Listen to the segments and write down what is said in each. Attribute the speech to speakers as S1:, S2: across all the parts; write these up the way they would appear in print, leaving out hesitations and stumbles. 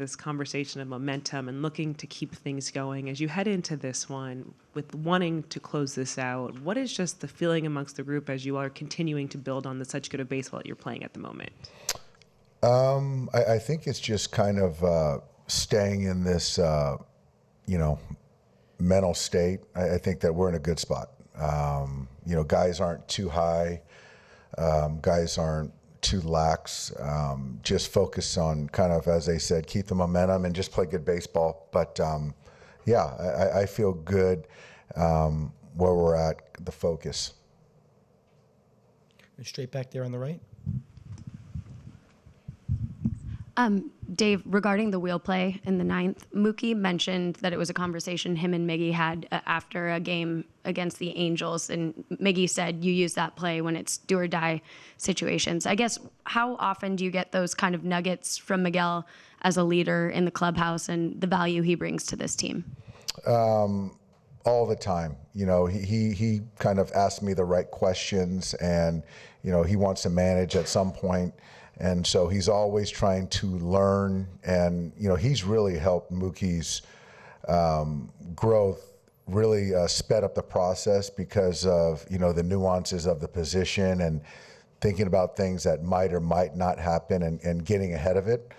S1: this conversation of momentum and looking to keep things going. As you head into this one with wanting to close this out, what is just the feeling amongst the group as you are continuing to build on the such good of baseball that you're playing at the moment?
S2: I think it's just kind of staying in this, mental state. I think that we're in a good spot. Guys aren't too high. Guys aren't too lax. Just focus on kind of, as they said, keep the momentum and just play good baseball. But, I feel good where we're at, the focus.
S3: Straight back there on the right.
S4: Dave, regarding the wheel play in the ninth, Mookie mentioned that it was a conversation him and Miggy had after a game against the Angels, and Miggy said you use that play when it's do or die situations. I guess, how often do you get those kind of nuggets from Miguel as a leader in the clubhouse and the value he brings to this team?
S2: All the time. He kind of asks me the right questions, and, he wants to manage at some point. And so he's always trying to learn, and he's really helped Mookie's growth, really sped up the process because of the nuances of the position and thinking about things that might or might not happen and getting ahead of it.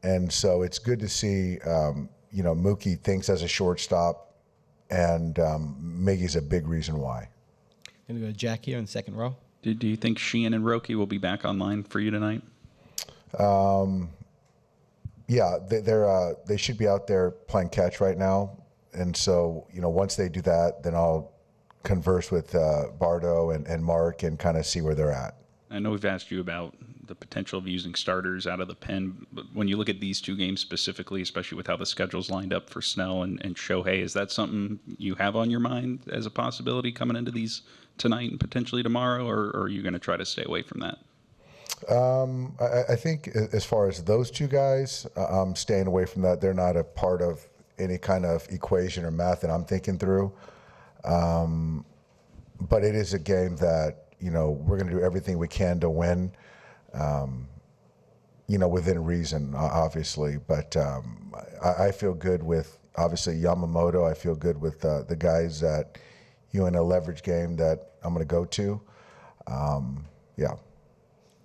S2: And so it's good to see Mookie thinks as a shortstop, and Miggy's a big reason why.
S3: Gonna go to Jack here in the second row.
S5: Do you think Sheehan and Roki will be back online for you tonight?
S2: They should be out there playing catch right now, and so once they do that, then I'll converse with Bardo and Mark and kind of see where they're at.
S5: I know we've asked you about the potential of using starters out of the pen, but when you look at these two games specifically, especially with how the schedule's lined up for Snell and Shohei, is that something you have on your mind as a possibility coming into these tonight and potentially tomorrow, or are you going to try to stay away from that?
S2: I think as far as those two guys, I'm staying away from that. They're not a part of any kind of equation or math that I'm thinking through. But it is a game that, we're going to do everything we can to win, within reason, obviously. But I feel good with, obviously, Yamamoto. I feel good with the guys that, in a leverage game that I'm going to go to.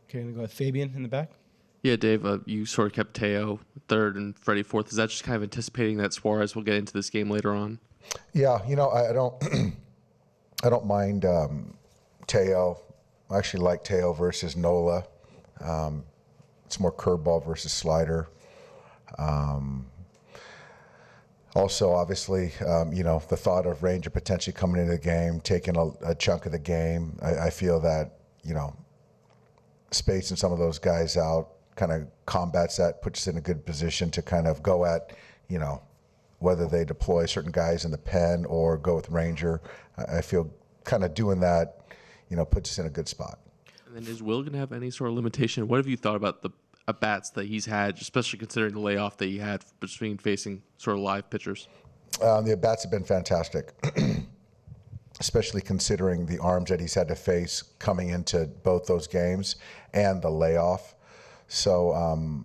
S3: Okay, I'm going to go with Fabian in the back.
S6: Yeah, Dave, you sort of kept Teo third and Freddie fourth. Is that just kind of anticipating that Suarez will get into this game later on?
S2: Yeah, I don't I don't mind Teo. I actually like Teo versus Nola. It's more curveball versus slider. Also, obviously, the thought of Ranger potentially coming into the game, taking a chunk of the game, I feel that, spacing some of those guys out kind of combats that, puts us in a good position to kind of go at, whether they deploy certain guys in the pen or go with Ranger. I feel kind of doing that, puts us in a good spot.
S6: And then is Will going to have any sort of limitation? What have you thought about the at-bats that he's had, especially considering the layoff that he had between facing sort of live pitchers?
S2: The at-bats have been fantastic. Especially considering the arms that he's had to face coming into both those games and the layoff. So,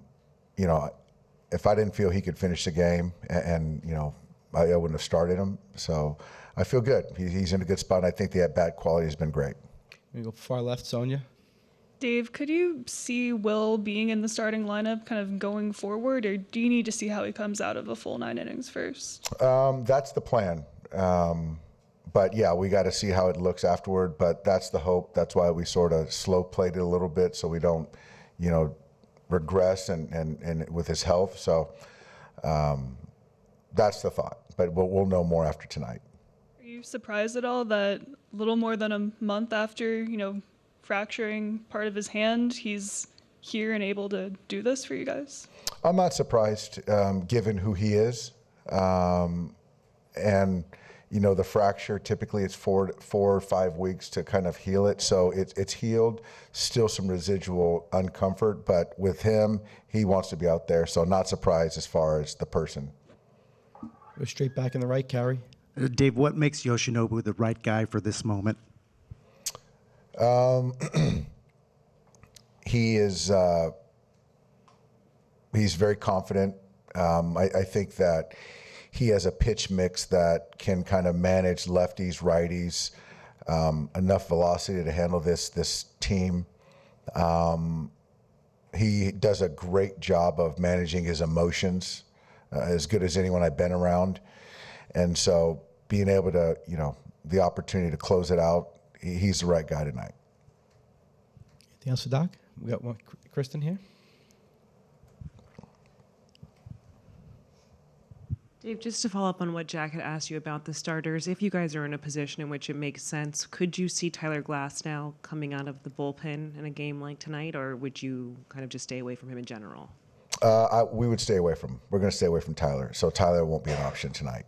S2: if I didn't feel he could finish the game, and I wouldn't have started him. So I feel good. He's in a good spot, and I think the at-bat quality has been great.
S3: We go far left, Sonia.
S7: Dave, could you see Will being in the starting lineup kind of going forward, or do you need to see how he comes out of a full 9 innings first?
S2: That's the plan. But yeah, we got to see how it looks afterward. But that's the hope. That's why we sort of slow played it a little bit, so we don't, regress and with his health. So that's the thought. But we'll know more after tonight.
S7: Are you surprised at all that a little more than a month after, fracturing part of his hand, he's here and able to do this for you guys?
S2: I'm not surprised, given who he is, and. The fracture, typically it's 4 or 5 weeks to kind of heal it. So it's healed, still some residual uncomfort, but with him, he wants to be out there. So not surprised as far as the person.
S3: Go straight back in the right, Carrie.
S8: Dave, what makes Yoshinobu the right guy for this moment?
S2: He is, he's very confident. I think that he has a pitch mix that can kind of manage lefties, righties, enough velocity to handle this team. He does a great job of managing his emotions, as good as anyone I've been around. And so being able to, the opportunity to close it out, he's the right guy tonight.
S3: Anything else for Doc? We got one, Kristen here.
S1: Dave, just to follow up on what Jack had asked you about the starters, if you guys are in a position in which it makes sense, could you see Tyler Glasnow coming out of the bullpen in a game like tonight, or would you kind of just stay away from him in general?
S2: We would stay away from him. We're going to stay away from Tyler. So Tyler won't be an option tonight.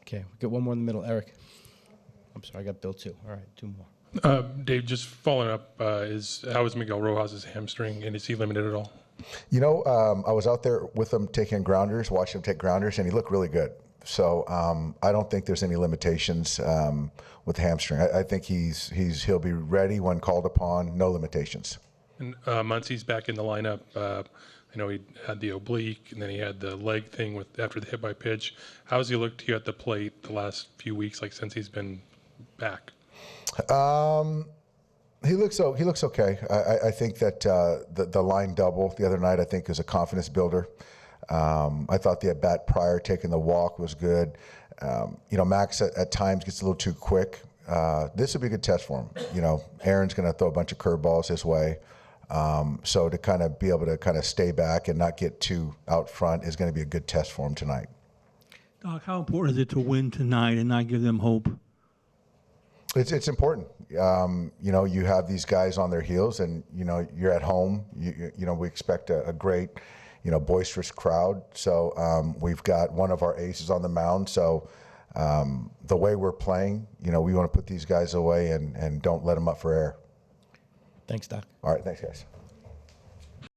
S3: Okay, we got one more in the middle. Eric. I'm sorry, I got Bill too. All right, two more.
S9: Dave, just following up, how is Miguel Rojas' hamstring, and is he limited at all?
S2: I was out there with him taking grounders, watching him take grounders, and he looked really good. So I don't think there's any limitations with the hamstring. I think he'll be ready when called upon. No limitations.
S9: And Muncie's back in the lineup. I know he had the oblique, and then he had the leg thing after the hit by pitch. How has he looked to you at the plate the last few weeks, like since he's been back?
S2: He looks okay. I think that the line double the other night, I think, is a confidence builder. I thought the at-bat prior taking the walk was good. Max at times gets a little too quick. This would be a good test for him. Aaron's going to throw a bunch of curveballs his way. So to kind of be able to kind of stay back and not get too out front is going to be a good test for him tonight.
S10: Doc, how important is it to win tonight and not give them hope?
S2: It's important. You have these guys on their heels, and you're at home. We expect a great, boisterous crowd. So we've got one of our aces on the mound. So the way we're playing, we want to put these guys away and don't let them up for air.
S3: Thanks, Doc.
S2: All right, thanks, guys.